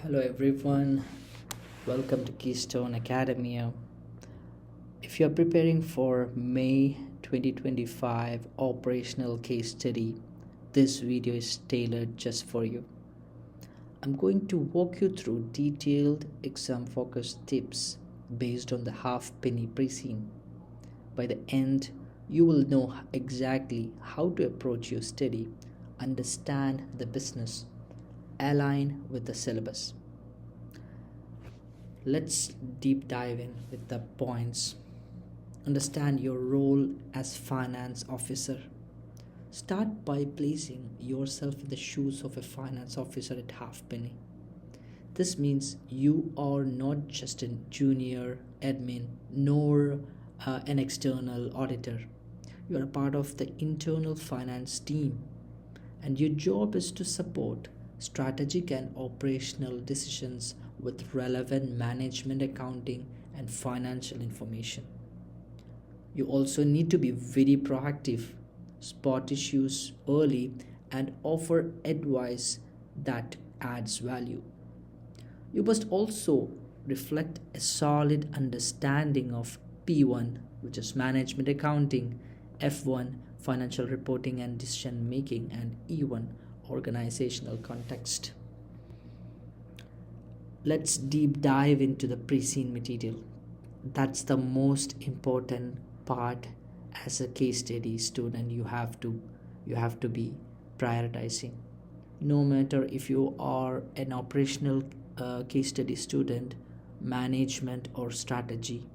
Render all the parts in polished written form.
Hello everyone, welcome to Keystone Academia. If you're preparing for May 2025 Operational Case Study, this video is tailored just for you. I'm going to walk you through detailed exam-focused tips based on the Halfpenny pre-scene. By the end, you will know exactly how to approach your study, understand the business, align with the syllabus. Let's deep dive in with the points. Understand your role as finance officer. Start by placing yourself in the shoes of a finance officer at Halfpenny. This means you are not just a junior admin nor an external auditor. You are a part of the internal finance team, and your job is to support strategic and operational decisions with relevant management, accounting, and financial information. You also need to be very proactive, spot issues early, and offer advice that adds value. You must also reflect a solid understanding of P1, which is management accounting, F1, financial reporting and decision making, and E1, organizational context. Let's deep dive into the pre-scene material. That's the most important part as a case study student. You have to be prioritizing. No matter if you are an operational case study student, management or strategy,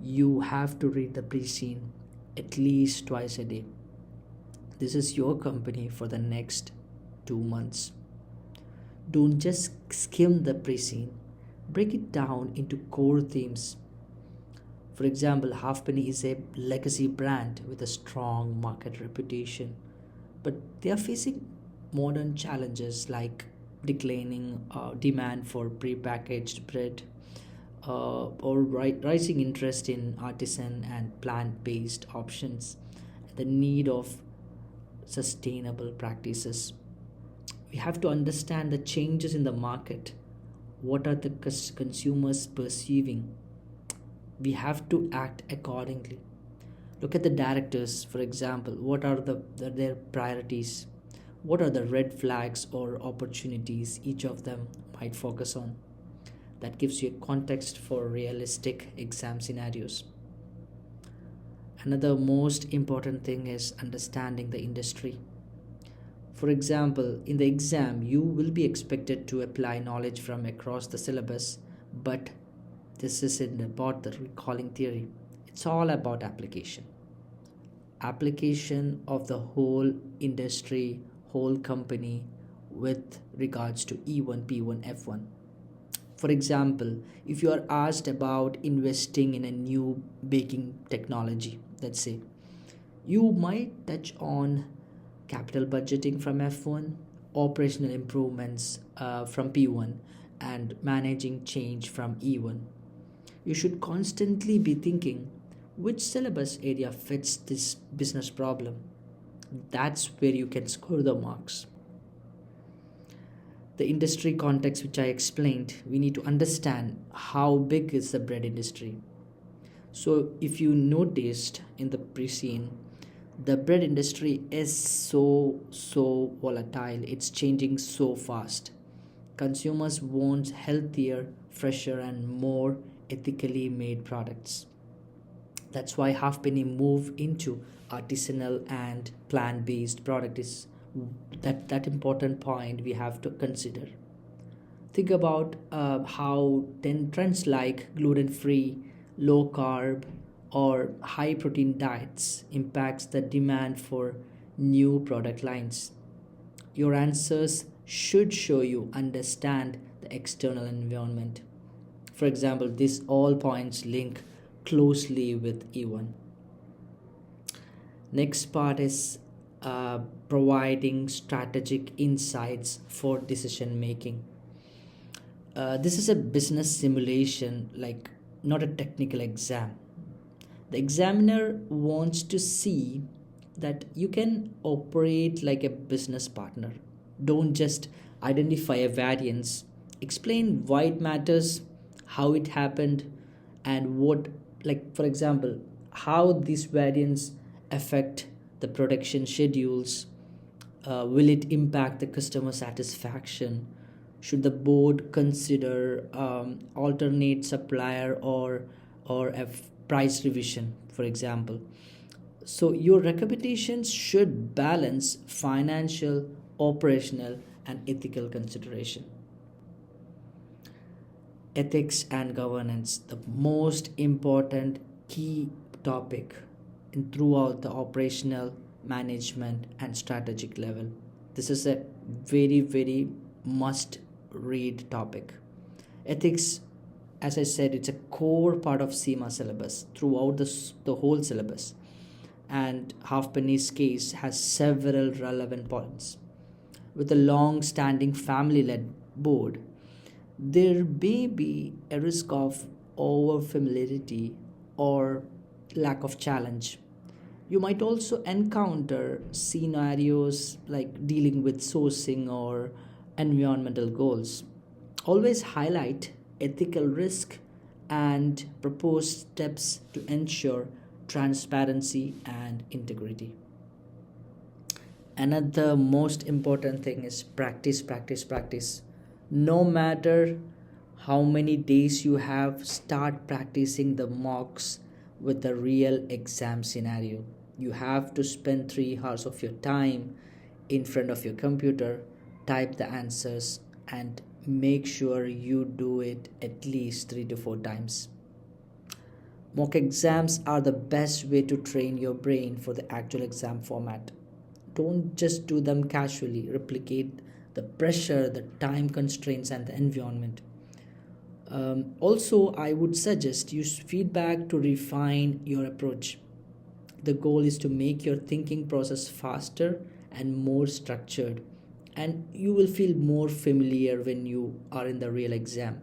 you have to read the pre-scene at least twice a day. This is your company for the next 2 months. Don't just skim the pre-scene. Break it down into core themes. For example, Halfpenny is a legacy brand with a strong market reputation, but they are facing modern challenges like declining demand for prepackaged bread or rising interest in artisan and plant-based options, and the need of sustainable practices. We have to understand the changes in the market. What are the consumers perceiving? We have to act accordingly. Look at the directors, for example. What are their priorities? What are the red flags or opportunities each of them might focus on? That gives you a context for realistic exam scenarios. Another most important thing is understanding the industry. For example, in the exam, you will be expected to apply knowledge from across the syllabus, but this isn't about the recalling theory. It's all about application. Application of the whole industry, whole company with regards to E1, P1, F1. For example, if you are asked about investing in a new baking technology, let's say, you might touch on capital budgeting from F1, operational improvements from P1, and managing change from E1. You should constantly be thinking which syllabus area fits this business problem. That's where you can score the marks. The industry context, which I explained, we need to understand how big is the bread industry. So, if you noticed in the pre-scene, the bread industry is so volatile. It's changing so fast. Consumers want healthier, fresher, and more ethically made products. That's why Halfpenny move into artisanal and plant-based product is that important point we have to consider. Think about how then trends like gluten-free, low carb, or high protein diets impacts the demand for new product lines. Your answers should show you understand the external environment. For example, these all points link closely with E1. Next part is providing strategic insights for decision making. This is a business simulation, like not a technical exam. The examiner wants to see that you can operate like a business partner. Don't just identify a variance, Explain why it matters, how it happened, and what, like for example, how these variants affect the production schedules. Will it impact the customer satisfaction? Should the board consider alternate supplier or a price revision, for example? So your recommendations should balance financial, operational, and ethical consideration. Ethics and governance, the most important key topic in throughout the operational management and strategic level. This is a very must read topic. Ethics, as I said, it's a core part of CIMA syllabus throughout the whole syllabus, and Halfpenny's case has several relevant points. With a long standing family led board, there may be a risk of over familiarity or lack of challenge. You might also encounter scenarios like dealing with sourcing or environmental goals. Always highlight ethical risk and propose steps to ensure transparency and integrity. Another most important thing is practice. No matter how many days you have, start practicing the mocks with the real exam scenario. You have to spend 3 hours of your time in front of your computer, type the answers, and make sure you do it at least 3 to 4 times. Mock exams are the best way to train your brain for the actual exam format. Don't just do them casually, replicate the pressure, the time constraints, and the environment. Also, I would suggest use feedback to refine your approach. The goal is to make your thinking process faster and more structured, and you will feel more familiar when you are in the real exam.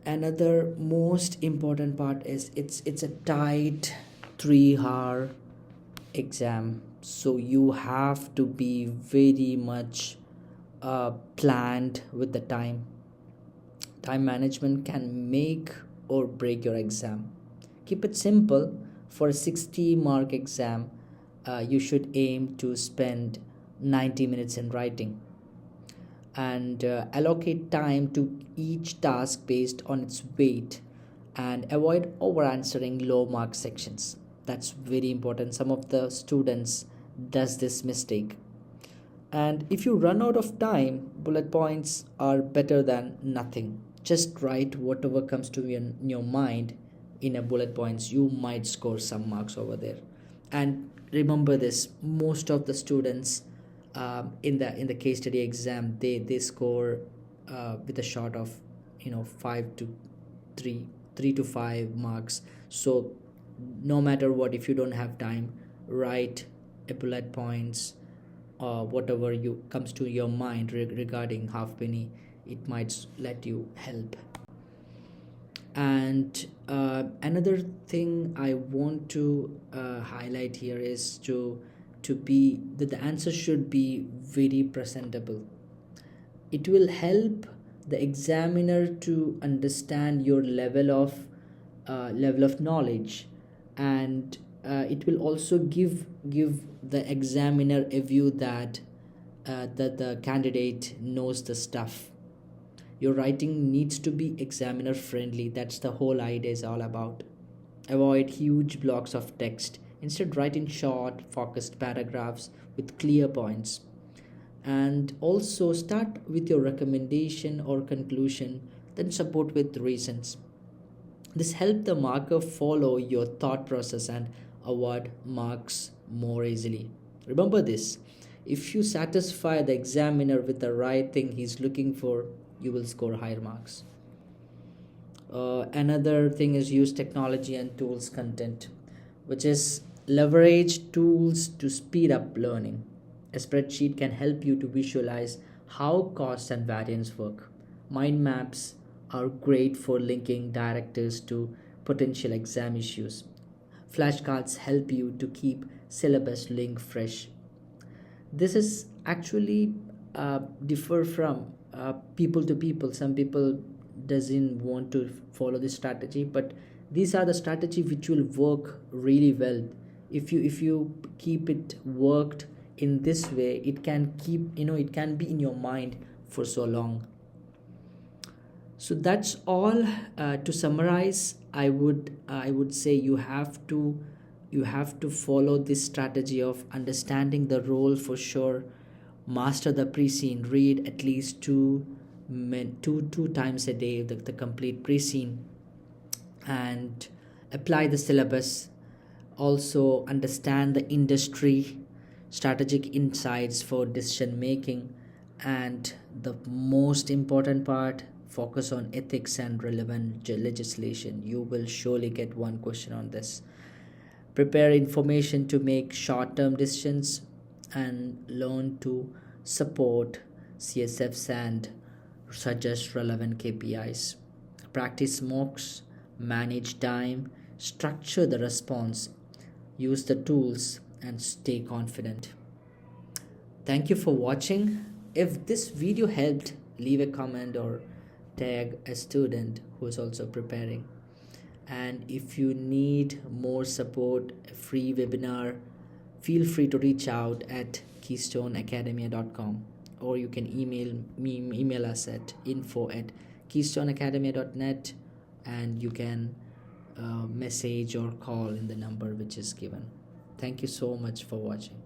Another most important part is it's a tight 3 hour exam, so you have to be very much planned with the time management can make or break your exam. Keep it simple. For a 60-mark exam, you should aim to spend 90 minutes in writing, and allocate time to each task based on its weight, and avoid over answering low mark sections. That's very important. Some of the students does this mistake, and if you run out of time, bullet points are better than nothing. Just write whatever comes to your mind in a bullet points. You might score some marks over there. And remember this: most of the students in the case study exam, they score with a short of 5 to 3 to 5 marks. So no matter what, if you don't have time, write a bullet points, whatever you comes to your mind regarding Halfpenny. It might let you help. And another thing I want to highlight here is to be that the answer should be very presentable. It will help the examiner to understand your level of knowledge, and it will also give the examiner a view that the candidate knows the stuff. Your writing needs to be examiner friendly. That's the whole idea is all about. Avoid huge blocks of text. Instead, write in short, focused paragraphs with clear points. And also start with your recommendation or conclusion, then support with reasons. This helps the marker follow your thought process and award marks more easily. Remember this: if you satisfy the examiner with the right thing he's looking for, you will score higher marks. Another thing is use technology and tools content, which is leverage tools to speed up learning. A spreadsheet can help you to visualize how costs and variance work. Mind maps are great for linking directors to potential exam issues. Flashcards help you to keep syllabus link fresh. This is actually differ from people to people. Some people doesn't want to follow this strategy, but these are the strategy which will work really well. If you keep it worked in this way, it can keep, it can be in your mind for so long. So that's all. To summarize, I would say you have to follow this strategy of understanding the role for sure, master the pre-scene, read at least two times a day the complete pre-scene, and apply the syllabus. Also understand the industry, strategic insights for decision making, and the most important part, focus on ethics and relevant legislation. You will surely get one question on this. Prepare information to make short term decisions, and learn to support CSFs and suggest relevant KPIs. Practice mocks, manage time, structure the response, use the tools, and stay confident. Thank you for watching. If this video helped, leave a comment or tag a student who is also preparing. And if you need more support, a free webinar, feel free to reach out at keystoneacademia.com, or you can email us at info@keystoneacademia.net, and you can message or call in the number which is given. Thank you so much for watching.